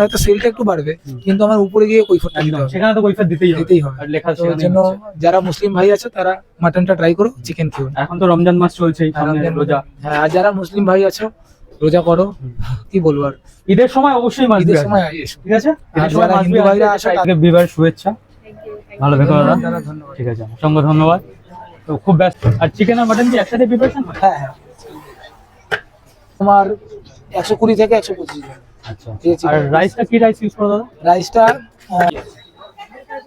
হয়তো সেলটা একটু বাড়বে, কিন্তু আমার উপরে গিয়ে কৈফিয়তটা দিতে হবে। সেখানে তো কৈফিয়ত দিতেই হবে। আর লেখা তো এর জন্য যারা মুসলিম ভাই আছে তারা মাটনটা ট্রাই করো, চিকেন খেও। এখন তো রমজান মাস চলছে, সামনে রোজা। হ্যাঁ, আর যারা মুসলিম ভাই আছো রোজা করো, কি বলবো আর। ঈদের সময় অবশ্যই মাছ ঈদের সময় এসো, ঠিক আছে? আর যারা হিন্দু ভাইরা আসো তাদেরকে বিবাহের শুভেচ্ছা। ভালো থেকো দাদা। ধন্যবাদ। ঠিক আছে, অসংখ্য ধন্যবাদ। তো খুব ব্যস্ত। আর চিকেন আর মাটন কি একসাথে প্রিপারেশন? হ্যাঁ হ্যাঁ, তোমার 120 থেকে 125 গ্রাম। আচ্ছা, আর রাইসটা কি রাইস ইউজ করো দাদা? রাইসটা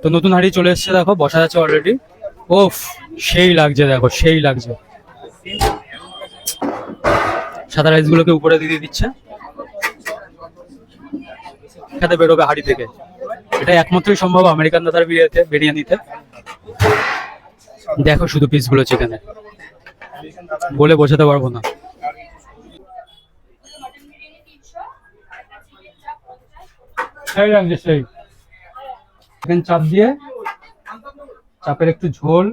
তো নতুন হাঁড়ি চলে এসেছে, দেখো বসা যাচ্ছে অলরেডি। ওফ, সেই লাগছে, দেখো সেই লাগছে। সাদা রাইস গুলোকে উপরে দিয়ে দিচ্ছে, সাথে বেরোবে হাঁড়ি থেকে। এটা একমাত্রই সম্ভব আমেরিকান দাদার বিরিয়ানিতে। দেখো শুধু পিসগুলো চিকেনের, বলে বোঝাতে পারবো না। সেই লাগছে, সেই চিকেন চাপ দিয়ে, চাপের একটু ঝোল,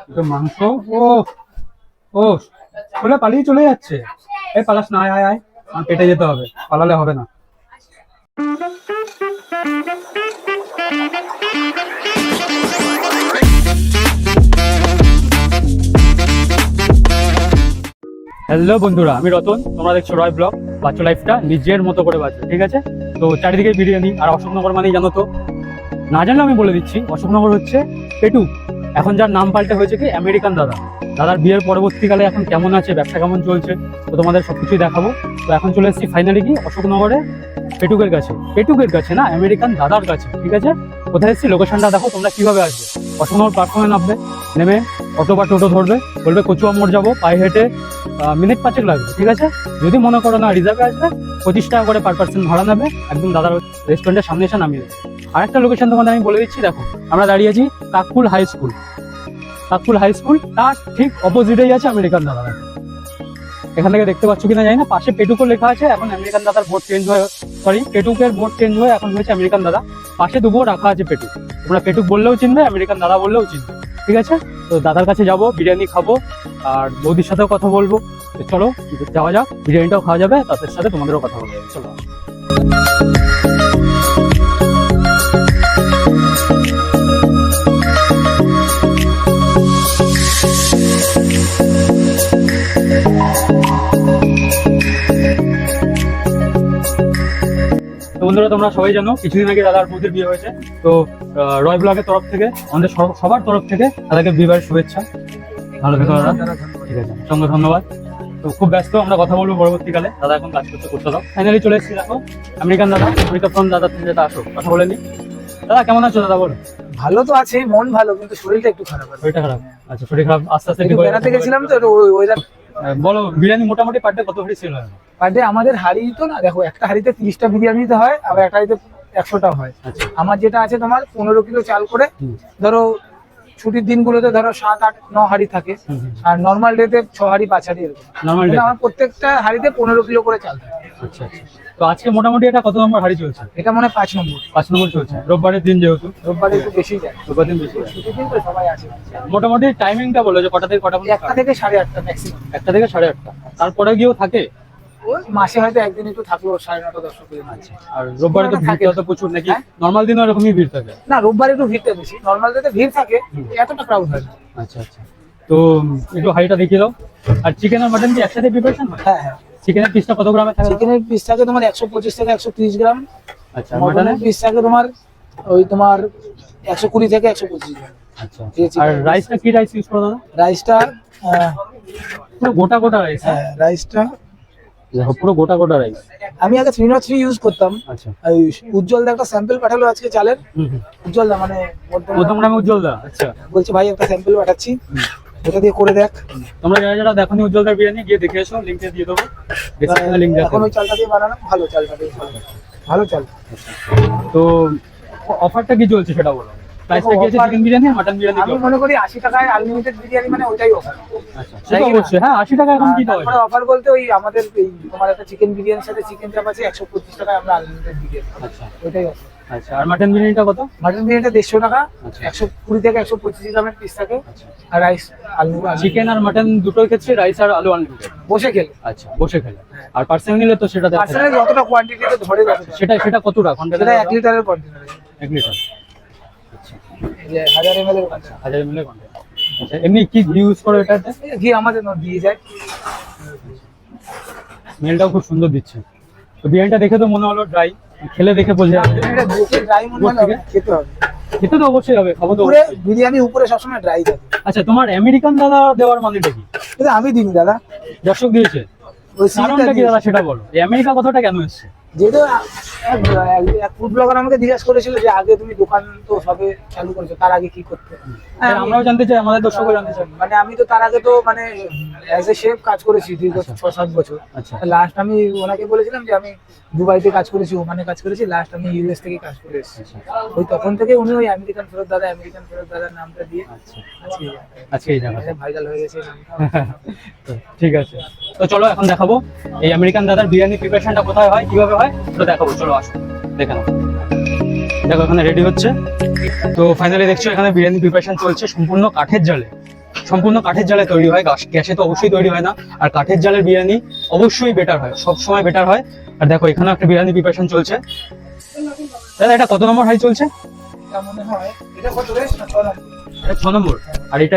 একটু মাংস। ও ও, বলে পালিয়ে চলে যাচ্ছে। এই পালাস না, আয় আয় আয়, পেটে যেতে হবে, পালালে হবে না। হ্যালো বন্ধুরা, আমি রতন, তোমরা দেখছো রয় ব্লগ। বাচ্চা লাইফটা নিজের মতো করে বাঁচো, ঠিক আছে? তো চারিদিকে বিরিয়ানি, আর অশোকনগর মানেই জানো তো, না জানলে আমি বলে দিচ্ছি, অশোকনগর হচ্ছে পেটু। এখন যার নাম পাল্টে হয়েছে কি আমেরিকান দাদা। দাদার বিয়ের পরবর্তীকালে এখন কেমন আছে, ব্যবসা কেমন চলছে, তো তোমাদের সবকিছুই দেখাবো। তো এখন চলে এসেছি ফাইনালি কি অশোকনগরে পেটুকের কাছে না, আমেরিকান দাদার কাছে, ঠিক আছে? কোথায় এসেছি লোকেশনটা দেখো তোমরা কিভাবে আসবে। অশোকনগর প্ল্যাটফর্মে নামবে, নেমে অটো বা টোটো ধরবে, বলবে কচুয়া মোড় যাবো, পায়ে হেঁটে মিনিট 5 লাগবে, ঠিক আছে? যদি মনে করো না রিজার্ভে আসবে, 25 টাকা করে পার পার্সন ভাড়া নেবে, একদম দাদার রেস্টুরেন্টের সামনে এসে নামিয়ে দেবে। আর একটা লোকেশন তোমাদের আমি বলে দিচ্ছি, দেখো আমরা দাঁড়িয়ে আছি কাকপুল হাই স্কুল, তার ঠিক অপোজিটেই আছে আমেরিকান দাদা। এখান থেকে দেখতে পাচ্ছ কিনা জানি না, পাশে পেটুকো লেখা আছে। এখন আমেরিকান দাদার বোর্ড চেঞ্জ হয়ে, পেটুকের বোর্ড চেঞ্জ হয়ে এখন হয়েছে আমেরিকান দাদা। পাশে দুপুর রাখা আছে পেটুক, তোমরা পেটুক বললেও চিনবে, আমেরিকান দাদা বললেও চিনবে, ঠিক আছে? তো দাদার কাছে যাবো, বিরিয়ানি খাবো, আর বৌদির সাথেও কথা বলবো। তো চলো যাওয়া যাক, বিরিয়ানিটাও খাওয়া যাবে, তাদের সাথে তোমাদেরও কথা বলা যাবে। চলো। তো বন্ধুরা, তোমরা সবাই জানো কিছুদিন আগে দাদার বৌদির বিয়ে হয়েছে। তো রয় ব্লগের তরফ থেকে, আমাদের সবার তরফ থেকে দাদাকে বিবাহের শুভেচ্ছা। ভালো থেকো দাদা। ঠিক আছে, অসংখ্য ধন্যবাদ। তো খুব ব্যস্ত, আমরা কথা বলবো পরবর্তীকালে। দাদা এখন কাজ করতে দাও। ফাইনালি চলে এসেছি, দেখো আমেরিকান দাদা। ফোন দাদার থেকে যেটা আসো, কথা বলে নি। দাদা কেমন আছো দাদা? বলো। ভালো তো আছে, মন ভালো, কিন্তু শরীরটা একটু খারাপ। শরীরটা খারাপ? আচ্ছা, শরীর খারাপ আস্তে আস্তে বেড়াতে গেছিলাম তো, ওয়েদার। বলো, বিরিয়ানি মোটামুটি পার ডে কত হাঁড়ি সেল হয়? পার ডে আমাদের হাঁড়ি তো না, দেখো একটা হাঁড়িতে 30টা বিরিয়ানিতে হয়, আবার একটা হাঁড়িতে 100টা হয়। আমার যেটা আছে তোমার 15 কিলো চাল করে, ধরো ছুটির দিনগুলোতে ধরো 7, 8, 9 হাঁড়ি থাকে, আর নর্মাল ডেতে 6 হাঁড়ি 5 হাঁড়ি এরকম। আমার প্রত্যেকটা হাঁড়িতে 15 কিলো করে চাল থাকে। আচ্ছা আচ্ছা। তো আজকে মোটামুটি এটা কত নম্বর হাঁড়ি চলছে? এটা মনে হয় 5 নম্বর। 5 নম্বর চলছে। রোববারের দিন, যেহেতু রোববারে একটু বেশি যায়, রোববার দিন বেশি যায়। ছুটির দিন তো সবাই আসে। মোটামুটি টাইমিংটা বলো, যে কটা থেকে কটা? 1টা থেকে 8:30 ম্যাক্সিমাম। 1টা থেকে 8:30। তারপরে গিয়েও থাকে? ওই মাসে হয়তো একদিন একটু থাকলো 9:30, 10 পর্যন্ত। আচ্ছা। আর রোববারে তো ভিড় তো প্রচুর নাকি? নরমাল দিনও এরকমই ভিড় থাকে? না, রোববারে একটু ভিড়টা বেশি, নরমাল দিনে ভিড় থাকে, এতটা ক্রাউড হয় না। আচ্ছা আচ্ছা। তো একটু হাঁড়িটা দেখিয়ে দাও। আর চিকেন আর মাটন কি একসাথে প্রিপারেশন হয়? হ্যাঁ হ্যাঁ। চিকেনের পিসটা কত গ্রামে থাকে? চিকেনের পিস থাকে তোমার 125 থেকে 130 গ্রাম। আচ্ছা। মাটনের পিস থাকে তোমার ওই তোমার 120 থেকে 125 গ্রাম। আচ্ছা। আর রাইসটা কি রাইস ইউজ করো দাদা? রাইসটা পুরো গোটা রাইস? হ্যাঁ, রাইসটা পুরো গোটা রাইস। আমি আগে 303 ইউজ করতাম। আচ্ছা। উজ্জ্বল দা একটা স্যাম্পল পাঠালো আজকে চালের। উজ্জ্বল দা মানে মধ্যমগ্রামে উজ্জ্বল দা। আচ্ছা। বলছি ভাই একটা স্যাম্পল পাঠাচ্ছি, এটা দিয়ে করে দেখ। তোমরা যারা দেখোনি উজ্জ্বল দার বিরিয়ানি, গিয়ে দেখে এসো, লিংকে দিয়ে দেবো, ডেসক্রিপশনে লিংক আছে। এখন ওই চালটা দিয়ে বানানো ভালো, চালটা দিয়ে ভালো চাল। তো অফারটা কি চলছে সেটা বলো। প্রাইসটা কি আছে চিকেন বিরিয়ানি আর মাটন বিরিয়ানি? আমি মনে করি 80 টাকায় আনলিমিটেড বিরিয়ানি, মানে ওইটাই অফার। আচ্ছা, সেটা অবশ্যই। হ্যাঁ, 80 টাকা এখন কি দাও? তারপরে অফার বলতে ওই আমাদের এই তোমার একটা চিকেন বিরিয়ানির সাথে চিকেন চাপ আছে, 125 টাকায় আমরা আনলিমিটেড বিরিয়ানি। আচ্ছা, ওইটাই অফার। আচ্ছা, আর মাটন বিরিয়ানিটা কত? মাটন বিরিয়ানিটা 150 টাকা, আচ্ছা। 120 থেকে 125 গ্রামের পিস থাকে। আচ্ছা, আর রাইস আলু চিকেন আর মাটন দুটোই ক্ষেত্রে রাইস আর আলু আনলিমিটেড। বসে খেলে। আচ্ছা, বসে খেলে। আর পার্সেল নিলে তো সেটা দেখা পার্সেলে যতটা কোয়ান্টিটিতে ধরে যাবে সেটা কতটা কন্টেনার? সেটা 1 লিটারের কন্টেনার। 1 লিটার। আচ্ছা, এই যে 1000 ml এর কন্টেনার। 1000 ml container. আচ্ছা, এমনি কি ঘি ইউজ করো এটাতে? ঘি আমাদের দিয়ে যায়। স্মেলটাও খুব সুন্দর দিচ্ছে। তো বিরিয়ানিটা দেখে তো মনে হলো ড্রাই, খেলে দেখে বোঝা যাবে। এটা দেখে ড্রাই মনে হলো, খেতে হবে। খেতে তো অবশ্যই হবে, খাবো তো উপরে অবশ্যই। বিরিয়ানি উপরে সবসময় ড্রাই থাকে। আচ্ছা, তোমার আমেরিকান দাদা দেওয়ার মানেটা কি? এটা আমি দিই দাদা, দর্শক দিয়েছে। ওই কারণটা সিলটা কি দাদা সেটা বলো, এই আমেরিকা কথাটা কেন এসছে? যেহেতু এক ফুড ব্লগার আমাকে জিজ্ঞাসা করেছিল যে আগে তুমি দোকান তো সবে চালু করেছো, তার আগে কি করতে? হ্যাঁ, আমরাও জানতে চাই, আমাদের দর্শকও জানতে চাই। মানে আমি তো তার আগে তো মানে অ্যাজ এ শেফ কাজ করেছি দীর্ঘ আচ্ছা। 6-7 বছর। আচ্ছা, লাস্ট আমি ওনাকে বলেছিলাম যে আমি দুবাইতে কাজ করেছি, ওখানে কাজ করেছি, লাস্ট আমি ইউএস থেকে কাজ করে এসেছি। ওই তখন থেকে উনি ওই আমেরিকান ফেরত দাদার নামটা দিয়ে আচ্ছা, আজকে আজকে এই জায়গাটা। ভাইরাল হয়ে গেছে এই নামটা। তো ঠিক আছে, তো চলো এখন দেখাবো এই আমেরিকান দাদার বিরিয়ানি প্রিপারেশনটা কোথায় হয়, কিভাবে হয়, তো দেখাবো। চলো আসো, দেখে নাও। দেখো এখানে রেডি হচ্ছে। তো ফাইনালি দেখছো এখানে বিরিয়ানি প্রিপারেশন চলছে সম্পূর্ণ কাঠের জালে। সম্পূর্ণ কাঠের জালে তৈরি হয়, গ্যাসে তো অবশ্যই তৈরি হয় না। আর কাঠের জালের বিরিয়ানি অবশ্যই বেটার হয়, সবসময় বেটার হয়। আর দেখো এখানে একটা বিরিয়ানি প্রিপারেশন চলছে। দাদা এটা কত নম্বর হাই চলছে? এটা মনে হয় এটা কত রে? 6 নম্বর। এটা 6 নম্বর। আর এটা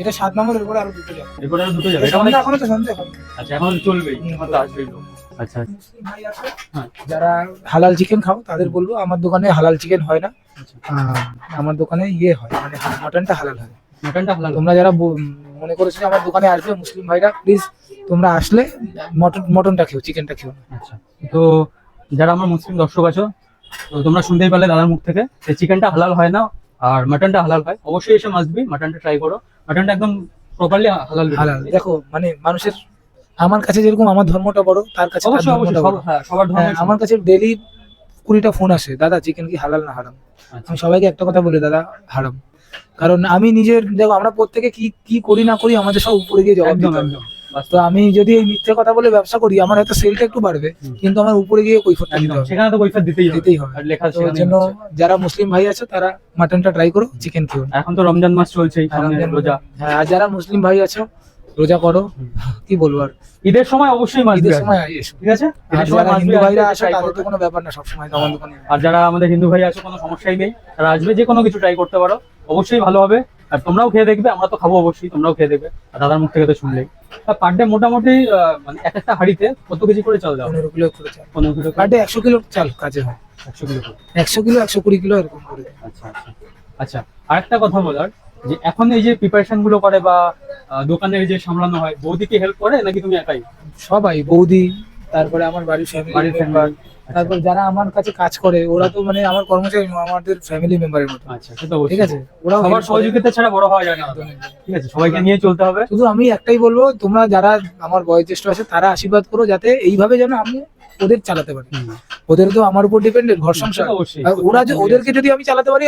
এটা 7 নম্বরের উপরে আরো দুটো যাবে। এরপরে আরো দুটো যাবে। এটা এটা মানে এখনো তো শুনতে হবে। আচ্ছা, এখন চলবেই, এখন তো আসবেই লোক। আচ্ছা, মুসলিম ভাই আছে, হ্যাঁ, যারা হালাল চিকেন খাও তাদের বলবো আমার দোকানে হালাল চিকেন হয় না। আচ্ছা। আমার দোকানে ইয়ে হয়, মানে মাটনটা হালাল হয়। মাটনটা হালাল। তোমরা যারা মনে করেছো যে আমার দোকানে আসবে মুসলিম ভাইরা, প্লিজ তোমরা আসলে মটনটা খেও, চিকেনটা খেও না। আচ্ছা, তো যারা আমার মুসলিম দর্শক আছো, তো তোমরা শুনতেই পারলে দাদার মুখ থেকে যে চিকেনটা হালাল হয় না আর মাটনটা হালাল হয়। অবশ্যই এসে মাসবি মাটনটা ট্রাই করো। মাটনটা একদম প্রপারলি হালাল। হালাল দেখো, মানে মানুষের, আমার কাছে যেরকম আমার ধর্মটা বড়, তার কাছে তার অবশ্যই ধর্মটা অবশ্যই বড়। সবার ধর্ম। হ্যাঁ, আমার কাছে ডেইলি 20টা ফোন আসে, দাদা চিকেন কি হালাল না হারাম? আমি সবাইকে একটা কথা বলি, দাদা হারাম। কারণ আমি নিজের, দেখো আমরা প্রত্যেকে কি কি করি না করি আমাদের সব উপরে গিয়ে জবাব একদম দিতে হবে। একদম। তো আমি যদি এই মিথ্যে কথা বলে ব্যবসা করি, আমার হয়তো সেলটা একটু বাড়বে, কিন্তু আমার উপরে গিয়ে কৈফিয়তটা দিতে একদম, হবে। সেখানে তো কৈফিয়ত দিতেই হবে। আর লেখা তো ওই জন্য যারা মুসলিম ভাই আছে তারা মাটনটা ট্রাই করো, চিকেন খেও না। এখন তো রমজান মাস চলছে, আর রোজা, হ্যাঁ, আর যারা মুসলিম ভাই আছো রোজা করো, কি বলবো আর। ঈদের সময় অবশ্যই মাসবি, ঈদের সময় এসো। ঠিক আছে? আর ঈদের সময় যারা মাসবি, হিন্দু ভাইরা আসবে, আসো try তাদের তো করবে। কোনো ব্যাপার না, সবসময় তো আমার দোকানে। আর যারা আমাদের হিন্দু ভাই আছে কোনো সমস্যাই নেই, তারা আসবে, যে কোনো কিছু ট্রাই করতে পারো, অবশ্যই ভালো হবে। আর তোমরাও খেয়ে দেখবে, আমরা তো খাবো অবশ্যই, তোমরাও খেয়ে দেখবে। আর দাদার মুখ থেকে তো শুনলেই, পার ডে মোটামুটি মানে একটা হাঁড়িতে কত কেজি করে চাল দাও? 15 কিলো করে চাল। 15 কিলো। পার ডে 100 কিলো চাল কাজে হয়। 100 কিলো করে। 100 কিলো 120 কিলো এরকম করে। আচ্ছা আচ্ছা আচ্ছা, আরেকটা কথা বলার, যে এখন এই যে প্রিপারেশন গুলো করে বা দোকানের যে সামলানো হয়, বৌদি কি হেল্প করে নাকি তুমি একাই? সবাই, বৌদি, তারপরে আমার বাড়ির ফ্যামিলি বাড়ির মেম্বার, ফ্যামিলি। তারপর যারা আমার কাছে কাজ করে ওরা তো মানে আমার কর্মচারী নয়, আমাদের ফ্যামিলি মেম্বারের মতো। আচ্ছা, সেটা অবশ্যই। ঠিক আছে, ওরা সবার সহযোগিতা ছাড়া বড় হওয়া যায় না, ঠিক আছে? সবাইকে নিয়ে চলতে হবে। শুধু আমি একটাই বলবো, তোমরা যারা আমার বয়োজ্যেষ্ঠ আছে তারা আশীর্বাদ করো, যাতে এইভাবে যেন আমি ওদের চালাতে পারি। ওদের তো আমার উপর ডিপেন্ডেন্ট, ঘর সংসার। সেটা অবশ্যই। আর ওদেরকে যদি আমি চালাতে পারি,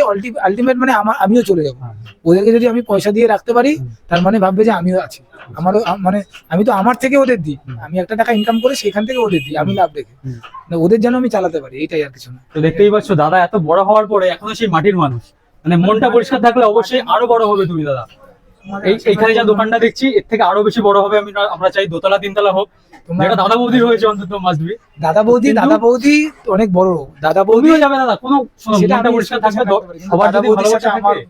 আলটিমেট মানে আমিও চলে যাবো। হ্যাঁ। ওদেরকে যদি আমি পয়সা দিয়ে রাখতে পারি, তার মানে ভাববে যে আমিও আছি। আমারও মানে আমি তো আমার থেকে ওদের দিই, আমি একটা টাকা ইনকাম করে সেখান থেকে ওদের দিই, আমি লাভ রেখে। হুম। না, ওদের যেন আমি চালাতে পারি, এইটাই আর কিছু না। তো দেখতেই পাচ্ছ দাদা এত বড় হওয়ার পরে এখনো সেই মাটির মানুষ, মানে মনটা পরিষ্কার থাকলে অবশ্যই আরো বড় হবে তুমি দাদা। এইখানে যা দোকানটা দেখছি এর থেকে আরো বেশি বড় হবে। আমরা চাই দোতলা 3 তলা হোক, যেটা দাদা বৌদির হয়েছে অন্তত মাসবি। দাদা বৌদি অনেক বড়। দাদা বৌদি তুমিও যাবে দাদা, কোনো সেটা মনটা আমি পরিষ্কার সেটা থাকবে। থাকতে পারি, কিন্তু সবার দাদা যদি বৌদির ভালোবাসা সাথে আমার- থাকে,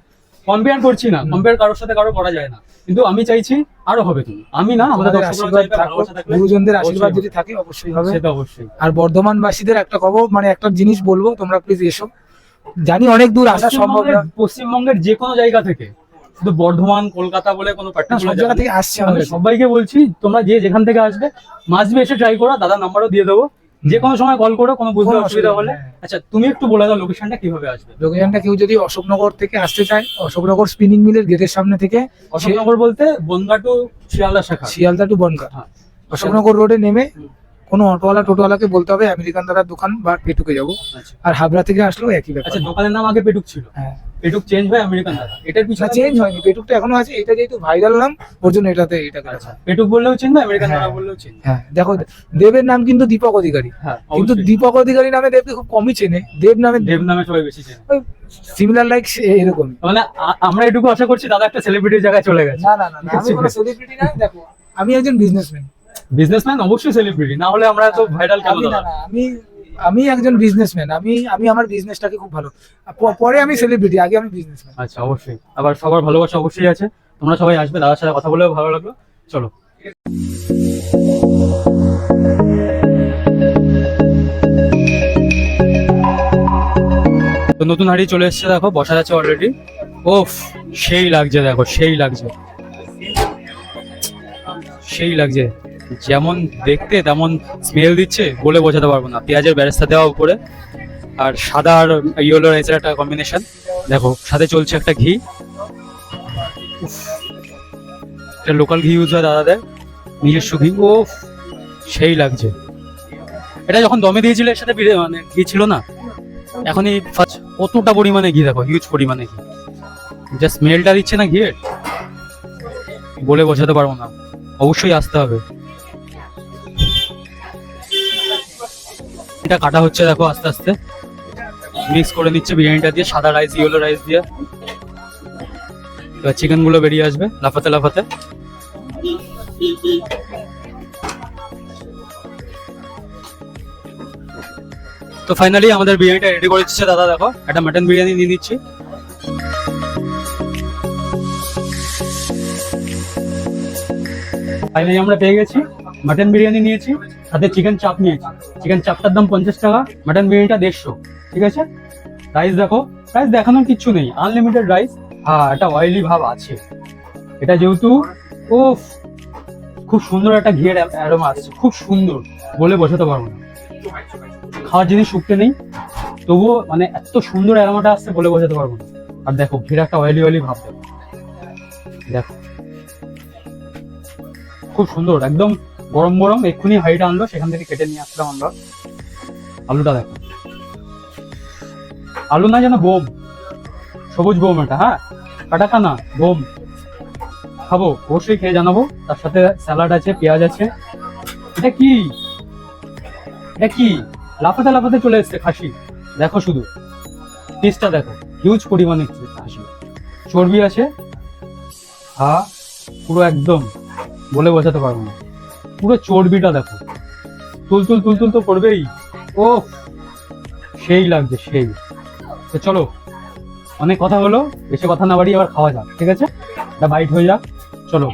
কম্পেয়ার করছি না, কম্পেয়ার কারোর সাথে কারো করা যায় না, কিন্তু আমি চাইছি আরো হবে তুমি, আমি না, আমাদের তোমাদের দর্শকরা আশীর্বাদ চাইবে, থাকো, ভালোবাসা থাকলে গুরুজনদের আশীর্বাদ অবশ্যই যদি থাকে অবশ্যই হবে। সেটা অবশ্যই। আর বর্ধমানবাসীদের একটা খবর, মানে একটা জিনিস বলবো, তোমরা প্লিজ এসো। জানি অনেক দূর আসা সম্ভব না, পশ্চিমবঙ্গের যে কোনো জায়গা থেকে, শুধু বর্ধমান কলকাতা বলে কোনো সব পার্টিকুলার জায়গা থেকে আসছে আমি আমাদের কাছে। সবাইকে বলছি, তোমরা যে যেখান থেকে আসবে মাসবি এসে ট্রাই করো, দাদার নাম্বারও দিয়ে দেবো, যে কোনো সময় কল করো, কোনো বুঝতে কোনো অসুবিধা অসুবিধা হলে। নেই। আচ্ছা, তুমি একটু বলে দাও লোকেশনটা কিভাবে আসবে? লোকেশনটা কেউ যদি অশোকনগর থেকে আসতে চায়, অশোকনগর স্পিনিং মিলের গেটের সামনে থেকে, অশোকনগর বলতে বনগা টু শিয়ালদা শাখা। শিয়ালদা টু বনগাঁ, হ্যাঁ। অশোকনগর রোডে নেমে হুম। কোনো অটোওয়ালা টোটোওয়ালাকে বলতে হবে আমেরিকান দাদার দোকান বা পেটুকে যাবো। আচ্ছা আর হাবড়া থেকে আসলেও একই ব্যাপার। আচ্ছা, দোকানের নাম আগে পেটুক ছিল, হ্যাঁ, পেটুক চেঞ্জ হয় আমেরিকান দাদা, এটার পিছনে চেঞ্জ হয়নি, পেটুকটা এখনো আছে, এটা যেহেতু ভাইরাল নাম ওর জন্য এটাতে এটাকে রাখা। আচ্ছা, পেটুক বললেও চেঞ্জ হয়, আমেরিকান দাদা হ্যাঁ। বললেও চেঞ্জ। হ্যাঁ দেখো, দেবের নাম কিন্তু দীপক অধিকারী, হ্যাঁ, কিন্তু অবশ্যই। দীপক অধিকারী নামে দেবকে খুব কমই চেনে, দেব নামে সবাই বেশি চেনে। সিমিলার লাইক এরকম। মানে আমরা এটুকু আশা করছি দাদা একটা সেলিব্রিটির জায়গায় চলে গেছে। না না না না, আমি কোনো সেলিব্রিটি না, দেখো আমি একজন বিজনেসম্যান। বিজনেসম্যান অবশ্যই সেলিব্রিটি, না হলে আমরা এত ভাইরাল কেন আমি না দাদা? না আমি আমি একজন বিজনেসম্যান, আমি আমার বিজনেসটাকে খুব ভালো, পরে আমি সেলিব্রিটি, আগে আমি বিজনেসম্যান। আচ্ছা, অবশ্যই। আবার সবার ভালোবাসা অবশ্যই আছে, তোমরা সবাই আসবে, দাদার সাথে কথা বলেও ভালো লাগলো। চলো। তো নতুন হাড়ি চলে এসেছে, দেখো বসা যাচ্ছে অলরেডি। ওফ, সেই লাগছে, দেখো সেই লাগছে, সেই লাগছে, যেমন দেখতে তেমন স্মেল দিচ্ছে, বলে বোঝাতে পারবো না। পেঁয়াজের বেরেস্তা দেওয়া উপরে, আর সাদা আর ইয়েলো রাইসের একটা কম্বিনেশন, দেখো সাথে চলছে একটা ঘি। উফ, এটা লোকাল ঘি ইউজ হয় দাদাদের, নিজস্ব ঘি। ও সেই লাগছে। এটা যখন দমে দিয়েছিল এর সাথে মানে ঘি ছিল না, এখনই কতটা পরিমাণে ঘি, দেখো হিউজ পরিমাণে ঘি। যা স্মেলটা দিচ্ছে না ঘিয়ের, বলে বোঝাতে পারবো না, অবশ্যই আসতে হবে। এটা কাটা হচ্ছে, দেখো আস্তে আস্তে মিক্স করে নিচ্ছে বিরিয়ানিটা দিয়ে, সাদা রাইস ইয়েলো রাইস দিয়ে। এবার চিকেন গুলো বেরিয়ে আসবে লাফাতে লাফাতে। তো ফাইনালি আমাদের বিরিয়ানিটা রেডি করে দিচ্ছে দাদা, দেখো একটা মাটন বিরিয়ানি নিয়ে নিচ্ছি। ফাইনালি আমরা পেয়ে গেছি, মাটন বিরিয়ানি নিয়েছি, সাথে চিকেন চাপ নিয়েছি। চিকেন চাপটার দাম 50 টাকা, মাটন বিরিয়ানিটা 150, ঠিক আছে। রাইস দেখো, রাইস দেখানোর কিচ্ছু নেই, আনলিমিটেড রাইস। হ্যাঁ, একটা অয়েলি ভাব আছে এটা যেহেতু। ও খুব সুন্দর একটা ঘিয়ের অ্যারোমা আসছে, খুব সুন্দর, বলে বোঝাতে পারবো না। খাওয়ার জিনিস শুকতে নেই, তবুও মানে এত সুন্দর অ্যারোমাটা আসছে, বলে বোঝাতে পারবো না। আর দেখো ঘির একটা অয়েলি অয়েলি ভাব, দেখো খুব সুন্দর, একদম গরম গরম। এক্ষুনি হাঁড়িটা আনলো, সেখান থেকে কেটে নিয়ে আসলাম আমরা। আলুটা দেখো, আলু না যেন বোম, সবুজ বোম এটা। হ্যাঁ, কাটাকা না, বোম। খাবো, অবশ্যই খেয়ে জানাবো। তার সাথে স্যালাড আছে, পেঁয়াজ আছে। এটা কি, এটা কি লাফাতে লাফাতে চলে এসছে খাসি, দেখো শুধু পিসটা দেখো, হিউজ পরিমাণে খাসি, চর্বি আছে। হ্যাঁ, পুরো একদম বলে বোঝাতে পারবো না, পুরো চর্বিটা দেখো, তুল তুল তুল তুল তো করবেই। ও সেই লাগছে, সেই। তো চলো, অনেক কথা হলো, বেশি কথা না বাড়িয়ে আবার খাওয়া যাক, ঠিক আছে? এটা বাইট হয়ে যাক, চলো।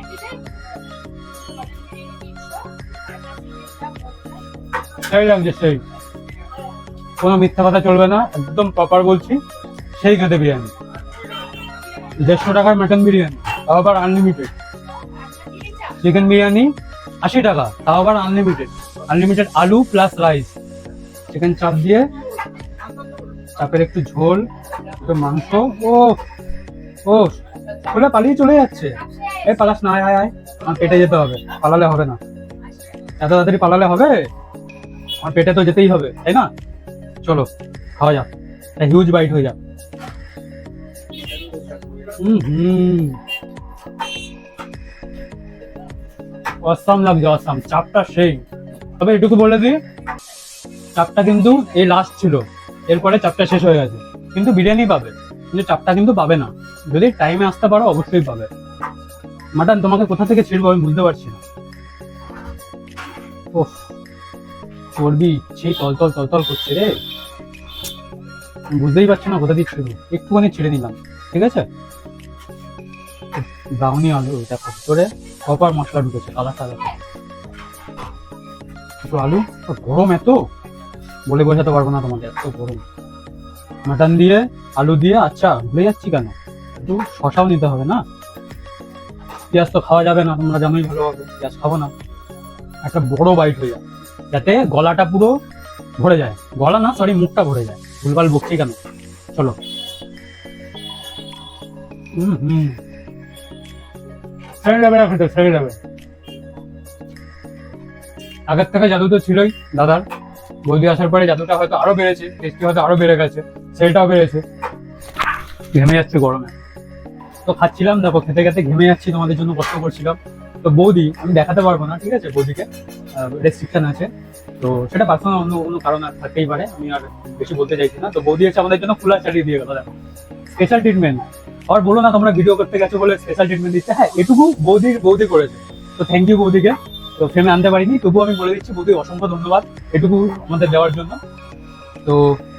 সেই লাগছে, সেই, কোনো মিথ্যা কথা চলবে না, একদম প্রপার বলছি। সেই খেতে বিরিয়ানি, 150 টাকার মাটন বিরিয়ানি, তাও আবার আনলিমিটেড। চিকেন বিরিয়ানি 80 টাকা, তাও আবার আনলিমিটেড। আনলিমিটেড আলু প্লাস রাইস, চিকেন চাপ দিয়ে, চাপের একটু ঝোল, একটু মাংস। ও ও খুলে পালিয়ে চলে যাচ্ছে। এই পালাস না, আয় আয় আয়, আমার পেটে যেতে হবে, পালালে হবে না, এত তাড়াতাড়ি পালালে হবে? আমার পেটে তো যেতেই হবে, তাই না? চলো খাওয়া যাক, হিউজ বাইট হয়ে যাক। অসাম লাগছে, অসাম। চাপটা সেই। তবে এটুকু বলে দিই, চাপটা কিন্তু এই লাস্ট ছিল, এরপরে চাপটা শেষ হয়ে গেছে। কিন্তু বিরিয়ানি পাবে, কিন্তু চাপটা কিন্তু পাবে না। যদি টাইমে আসতে পারো অবশ্যই পাবে। মাটন তোমাকে কোথা থেকে ছিড়বো আমি বুঝতে পারছি না। ওহ, চর্বি সেই তলতল তলতল করছে রে, বুঝতেই পারছি না কোথা দিয়ে ছিড়বো। একটুখানি ছিঁড়ে নিলাম, ঠিক আছে। ব্রাউনি আলু, দেখো ভিতরে প্রপার মশলা ঢুকেছে, কালারটা দেখো। একটু আলু, গরম এত, বলে বোঝাতে পারবো না তোমাদের, এত গরম। মাটন দিয়ে, আলু দিয়ে, আচ্ছা ভুলে যাচ্ছি কেন, একটু শশাও নিতে হবে না। পেঁয়াজ তো খাওয়া যাবে না, তোমরা জানোই ভালোভাবে, পেঁয়াজ খাবো না। একটা বড় বাইট হয়ে যায়, যাতে গলাটা পুরো ভরে যায়, গলা না সরি মুখটা ভরে যায়। ভুলভাল বকছি কেন, চলো। ছেড়ে যাবে না খেতে, ছেড়ে যাবে। আগের থেকে জাদু তো ছিলই দাদার, বৌদি আসার পরে জাদুটা হয়তো আরো বেড়েছে, টেস্টি হয়তো আরো বেড়ে গেছে, সেলটাও বেড়েছে। ঘেমে যাচ্ছে গরমে। তো খাচ্ছিলাম, দেখো খেতে খেতে ঘেমে যাচ্ছি, তোমাদের জন্য কষ্ট করছিলাম। তো বৌদি আমি দেখাতে পারবো না, ঠিক আছে, বৌদিকে রেস্ট্রিকশন আছে, তো সেটা পার্সোনাল অন্য কোনো কারণ আর থাকতেই পারে, আমি আর বেশি বলতে চাইছি না। তো বৌদি হচ্ছে আমাদের জন্য কুলার চালিয়ে দিয়ে গেল, দেখো স্পেশাল ট্রিটমেন্ট। আবার বলো না তোমরা ভিডিও করতে গেছো বলে স্পেশাল ট্রিটমেন্ট দিচ্ছে, হ্যাঁ এটুকু বৌদি করেছে। তো থ্যাংক ইউ বৌদিকে। তো ফ্রেমে আনতে পারিনি, তবুও আমি বলে দিচ্ছি বৌদি অসংখ্য ধন্যবাদ এটুকু আমাদের দেওয়ার জন্য। তো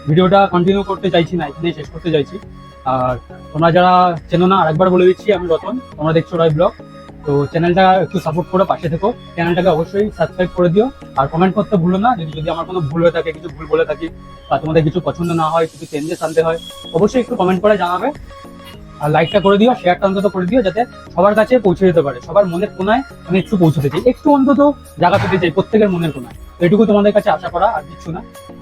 ভিডিওটা কন্টিনিউ করতে চাইছি না, এখানেই শেষ করতে চাইছি। আর তোমরা যারা চেনো না, আরেকবার বলে দিচ্ছি, আমি রতন, তোমরা দেখছো রয় ব্লগ। তো চ্যানেলটা একটু সাপোর্ট করে পাশে থেকো, চ্যানেলটাকে অবশ্যই সাবস্ক্রাইব করে দিও। আর কমেন্ট করতে ভুলো না, যদি আমার কোনো ভুল হয়ে থাকে, কিছু ভুল বলে থাকি, বা তোমাদের কিছু পছন্দ না হয়, কিছু চেঞ্জেস আনতে হয়, অবশ্যই একটু কমেন্ট করে জানাবে। আর লাইকটা করে দিও, শেয়ারটা অন্তত করে দিও, যাতে সবার কাছে পৌঁছে যেতে পারে, সবার মনের কোনায় আমি একটু পৌঁছতে চাই, একটু অন্তত জায়গা পেতে চাই প্রত্যেকের মনের কোনায়। তো এটুকু তোমাদের কাছে আশা করা, আর কিছু না।